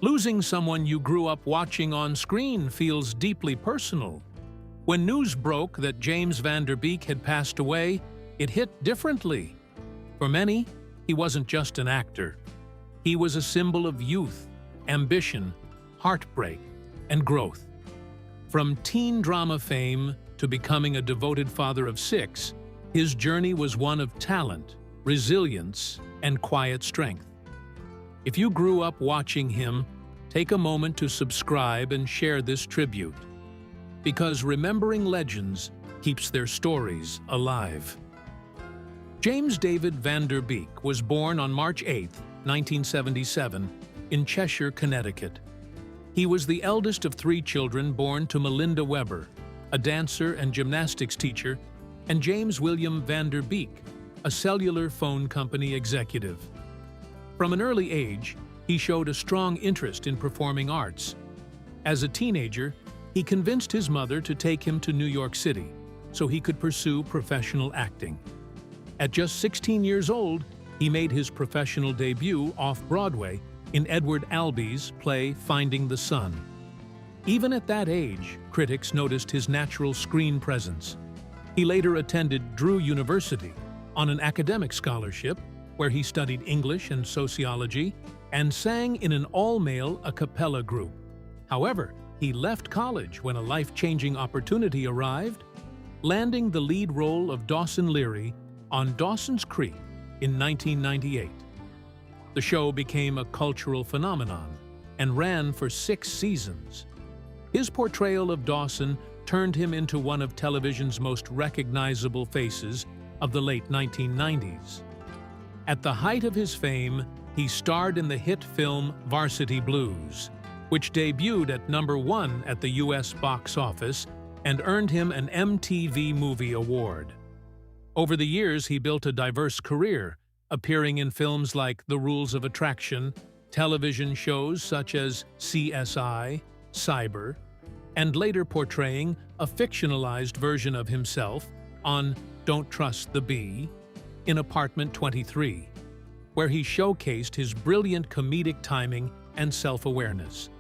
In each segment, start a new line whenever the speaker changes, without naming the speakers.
Losing someone you grew up watching on screen feels deeply personal. When news broke that James Van Der Beek had passed away, it hit differently. For many, he wasn't just an actor. He was a symbol of youth, ambition, heartbreak, and growth. From teen drama fame to becoming a devoted father of 6, his journey was one of talent, resilience, and quiet strength. If you grew up watching him, take a moment to subscribe and share this tribute, because remembering legends keeps their stories alive. James David Van Der Beek was born on March 8, 1977, in Cheshire, Connecticut. He was the eldest of 3 children born to Melinda Weber, a dancer and gymnastics teacher, and James William Van Der Beek, a cellular phone company executive. From an early age, he showed a strong interest in performing arts. As a teenager, he convinced his mother to take him to New York City so he could pursue professional acting. At just 16 years old, he made his professional debut off-Broadway in Edward Albee's play Finding the Sun. Even at that age, critics noticed his natural screen presence. He later attended Drew University on an academic scholarship where he studied English and sociology and sang in an all-male a cappella group. However, he left college when a life-changing opportunity arrived, landing the lead role of Dawson Leary on Dawson's Creek in 1998. The show became a cultural phenomenon and ran for 6 seasons. His portrayal of Dawson turned him into one of television's most recognizable faces of the late 1990s. At the height of his fame, he starred in the hit film Varsity Blues, which debuted at #1 at the US box office and earned him an MTV Movie Award. Over the years, he built a diverse career, appearing in films like The Rules of Attraction, television shows such as CSI, Cyber, and later portraying a fictionalized version of himself on Don't Trust the Bee in Apartment 23, where he showcased his brilliant comedic timing and self-awareness.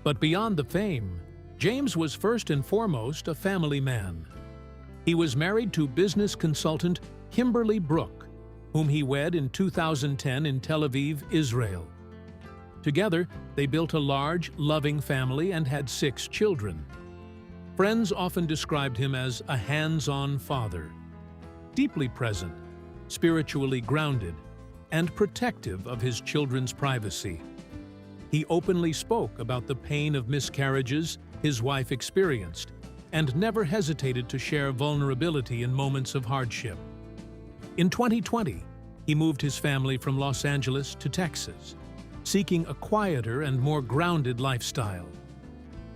But beyond the fame, James was first and foremost a family man. He was married to business consultant Kimberly, whom he wed in 2010 in Tel Aviv, Israel. Together, they built a large, loving family and had 6 children. Friends often described him as a hands-on father, deeply present, spiritually grounded, and protective of his children's privacy. He openly spoke about the pain of miscarriages his wife experienced and never hesitated to share vulnerability in moments of hardship. In 2020, he moved his family from Los Angeles to Texas, seeking a quieter and more grounded lifestyle.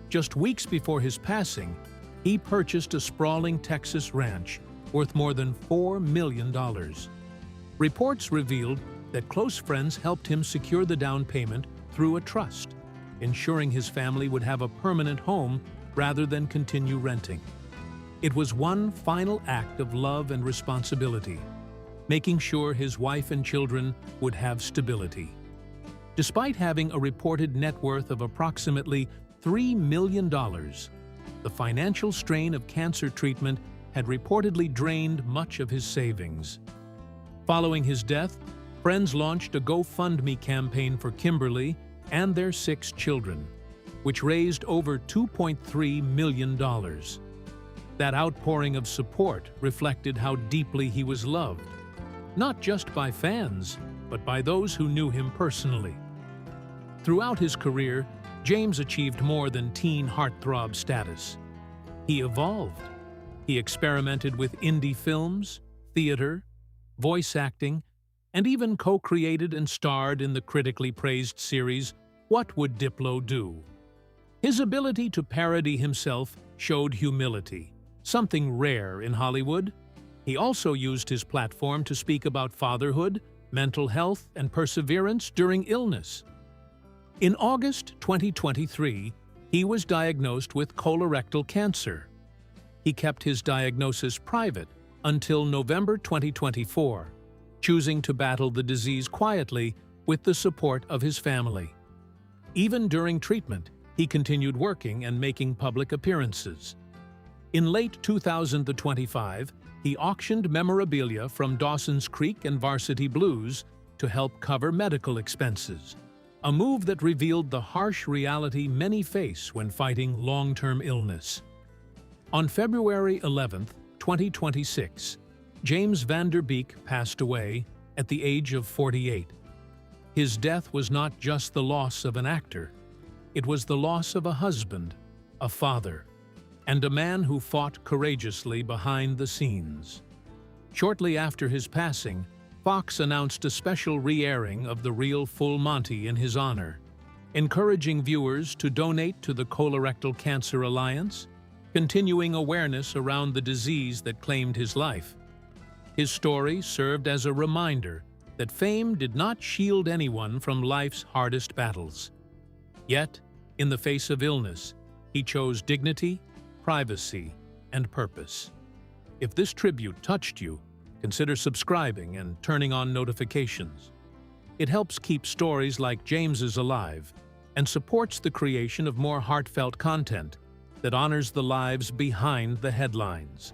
Just weeks before his passing, he purchased a sprawling Texas ranch worth more than $4 million. Reports revealed that close friends helped him secure the down payment through a trust, ensuring his family would have a permanent home rather than continue renting. It was one final act of love and responsibility, making sure his wife and children would have stability. Despite having a reported net worth of approximately $3 million, the financial strain of cancer treatment had reportedly drained much of his savings. Following his death, friends launched a GoFundMe campaign for Kimberly and their 6 children, which raised over $2.3 million. That outpouring of support reflected how deeply he was loved, not just by fans, but by those who knew him personally. Throughout his career, James achieved more than teen heartthrob status. He evolved. He experimented with indie films, theater, voice acting, and even co-created and starred in the critically praised series What Would Diplo Do? His ability to parody himself showed humility, something rare in Hollywood. He also used his platform to speak about fatherhood, mental health, and perseverance during illness. In August 2023, he was diagnosed with colorectal cancer. He kept his diagnosis private until November 2024, choosing to battle the disease quietly with the support of his family. Even during treatment, he continued working and making public appearances. In late 2025, he auctioned memorabilia from Dawson's Creek and Varsity Blues to help cover medical expenses, a move that revealed the harsh reality many face when fighting long-term illness. On February 11, 2026, James Van Der Beek passed away at the age of 48. His death was not just the loss of an actor, it was the loss of a husband, a father, and a man who fought courageously behind the scenes. Shortly after his passing, Fox announced a special re-airing of the real Full Monty in his honor, encouraging viewers to donate to the Colorectal Cancer Alliance, continuing awareness around the disease that claimed his life. His story served as a reminder that fame did not shield anyone from life's hardest battles. Yet, in the face of illness, he chose dignity, privacy, and purpose. If this tribute touched you, consider subscribing and turning on notifications. It helps keep stories like James's alive and supports the creation of more heartfelt content that honors the lives behind the headlines.